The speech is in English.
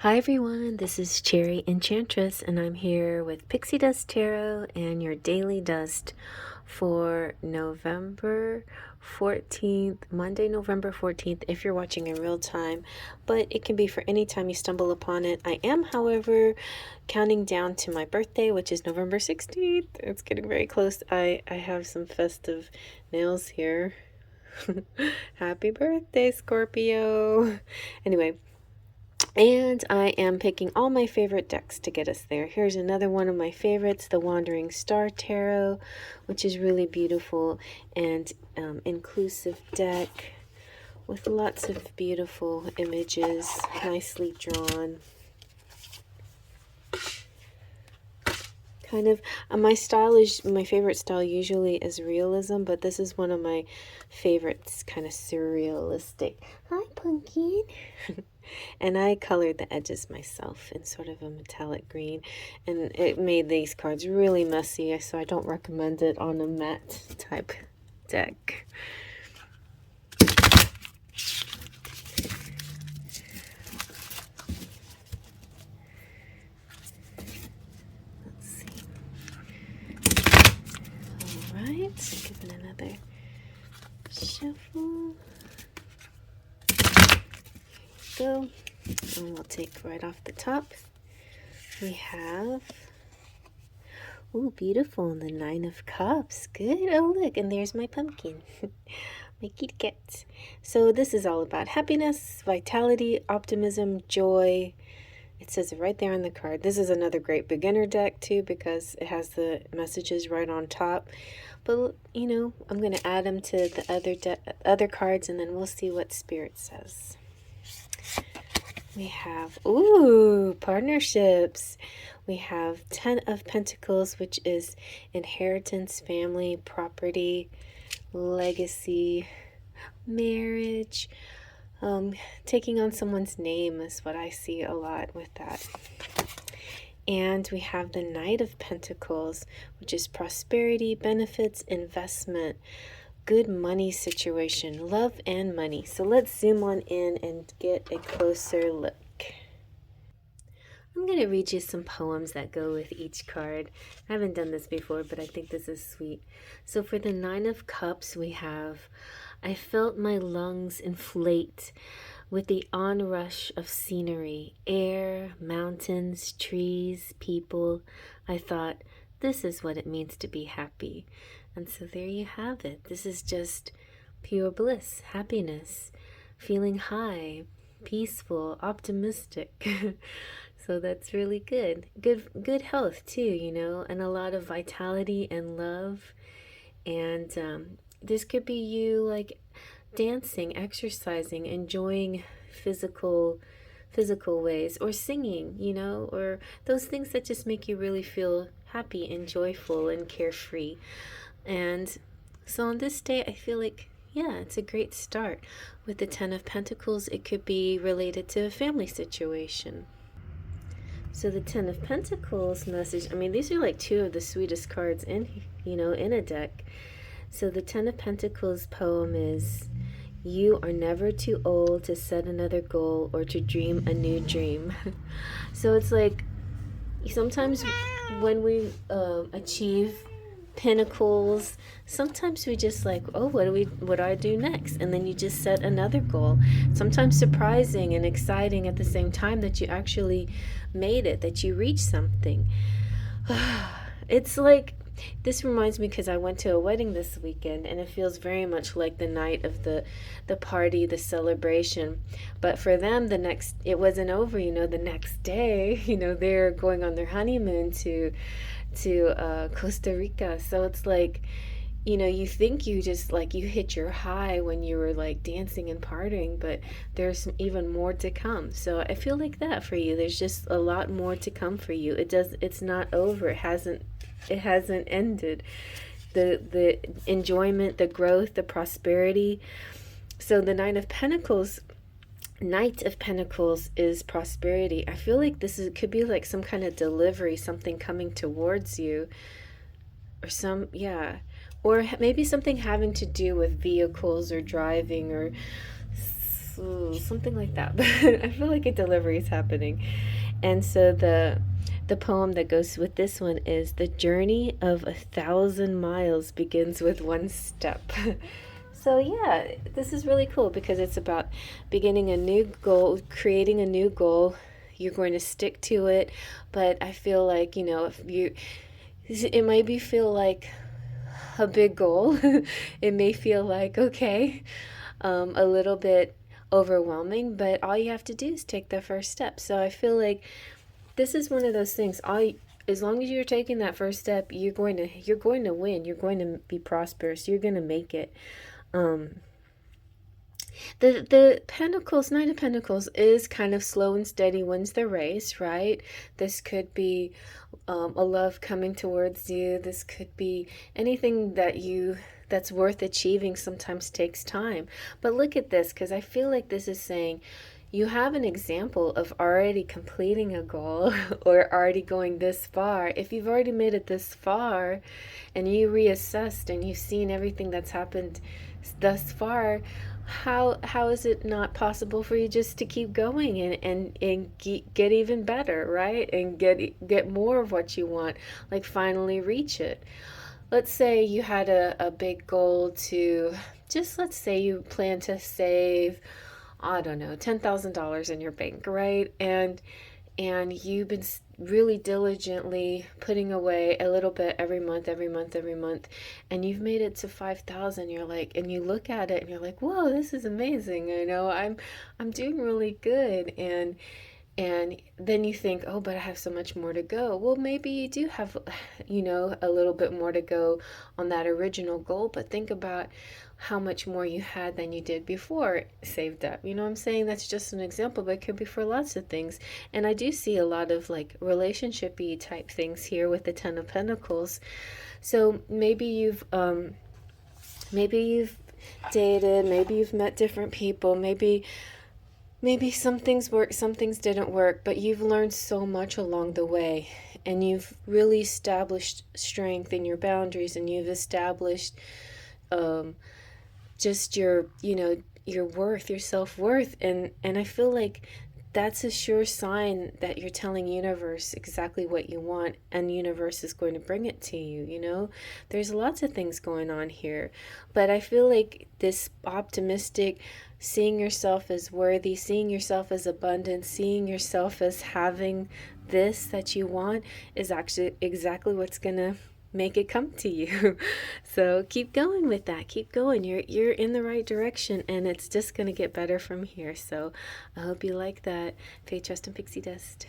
Hi everyone, this is Cherry Enchantress, and I'm here with Pixie Dust Tarot and your daily dust for November 14th, Monday, November 14th, if you're watching in real time, but it can be for any time you stumble upon it. I am, however, counting down to my birthday, which is November 16th. It's getting very close. I have some festive nails here. Happy birthday, Scorpio. Anyway, and I am picking all my favorite decks to get us there. Here's another one of my favorites, the Wandering Star Tarot, which is really beautiful and inclusive deck with lots of beautiful images, nicely drawn. Kind of, my favorite style usually is realism, but this is one of my favorites, kind of surrealistic. Hi, Pumpkin. And I colored the edges myself in sort of a metallic green, and it made these cards really messy, so I don't recommend it on a matte type deck. Let's see. Alright, give it another shuffle. Go, and we'll take right off the top. We have, ooh, beautiful, the Nine of Cups. Good. Oh, look, and there's my pumpkin. My kitty cat. So this is all about happiness, vitality, optimism, joy. It says it right there on the card. This is another great beginner deck too, because it has the messages right on top. But you know, I'm going to add them to the other cards, and then we'll see what Spirit says. We have, ooh, partnerships. We have 10 of Pentacles, which is inheritance, family, property, legacy, marriage. Taking on someone's name is what I see a lot with that. And we have the Knight of Pentacles, which is prosperity, benefits, investment, good money situation, love and money. So let's zoom on in and get a closer look. I'm going to read you some poems that go with each card. I haven't done this before, but I think this is sweet. So for the Nine of Cups, we have, I felt my lungs inflate with the onrush of scenery, air, mountains, trees, people. I thought, this is what it means to be happy. And so there you have it. This is just pure bliss, happiness, feeling high, peaceful, optimistic. So that's really good. Good health too, you know, and a lot of vitality and love. And this could be you like dancing, exercising, enjoying physical ways, or singing, you know, or those things that just make you really feel happy and joyful and carefree. And so on this day, I feel like, yeah, it's a great start. With the 10 of Pentacles, it could be related to a family situation. So the 10 of Pentacles message, I mean, these are like two of the sweetest cards in, you know, in a deck. So the 10 of Pentacles poem is, you are never too old to set another goal or to dream a new dream. So it's like, sometimes when we achieve pinnacles, sometimes we just like, oh, what do I do next? And then you just set another goal, sometimes surprising and exciting at the same time, that you actually made it, that you reached something. It's like, this reminds me, because I went to a wedding this weekend, and it feels very much like the night of the party, the celebration. But for them, it wasn't over, you know, the next day, you know, they're going on their honeymoon to Costa Rica. So it's like, you know, you think you just like, you hit your high when you were like dancing and partying, but there's even more to come. So I feel like that for you, there's just a lot more to come for you. It's not over. It hasn't ended. The enjoyment, the growth, the prosperity. So the Knight of Pentacles is prosperity. I feel like could be like some kind of delivery, something coming towards you, or maybe something having to do with vehicles or driving, or something like that. But I feel like a delivery is happening. And so the poem that goes with this one is: the journey of 1,000 miles begins with one step. So yeah, this is really cool because it's about beginning a new goal, creating a new goal. You're going to stick to it, but I feel like, if you, it might be feel like a big goal. It may feel like, okay, a little bit overwhelming, but all you have to do is take the first step. So I feel like this is one of those things. As long as you're taking that first step, you're going to win. You're going to be prosperous. You're going to make it. Um, the Pentacles, Knight of Pentacles, is kind of slow and steady wins the race, right? This could be a love coming towards you. This could be anything that's worth achieving. Sometimes takes time. But look at this, because I feel like this is saying you have an example of already completing a goal or already going this far. If you've already made it this far and you reassessed and you've seen everything that's happened thus far, how is it not possible for you just to keep going and get even better, right? And get more of what you want, like finally reach it. Let's say you had a big goal to, just let's say you plan to save, I don't know, $10,000 in your bank, right? And you've been really diligently putting away a little bit every month, and you've made it to 5,000. You're like, and you look at it and you're like, whoa, this is amazing. I'm doing really good. And then you think, oh, but I have so much more to go. Well, maybe you do have, a little bit more to go on that original goal, but think about how much more you had than you did before saved up. You know what I'm saying? That's just an example, but it could be for lots of things. And I do see a lot of like relationship-y type things here with the Ten of Pentacles. So maybe you've dated, maybe you've met different people, maybe some things worked, some things didn't work, but you've learned so much along the way, and you've really established strength in your boundaries, and you've established just your worth, your self-worth, and I feel like that's a sure sign that you're telling universe exactly what you want, and universe is going to bring it to you. There's lots of things going on here, but I feel like this optimistic, seeing yourself as worthy, seeing yourself as abundant, seeing yourself as having this that you want is actually exactly what's gonna make it come to you. So keep going with that. Keep going. You're in the right direction, and it's just gonna get better from here. So I hope you like that. Faith, trust, and pixie dust.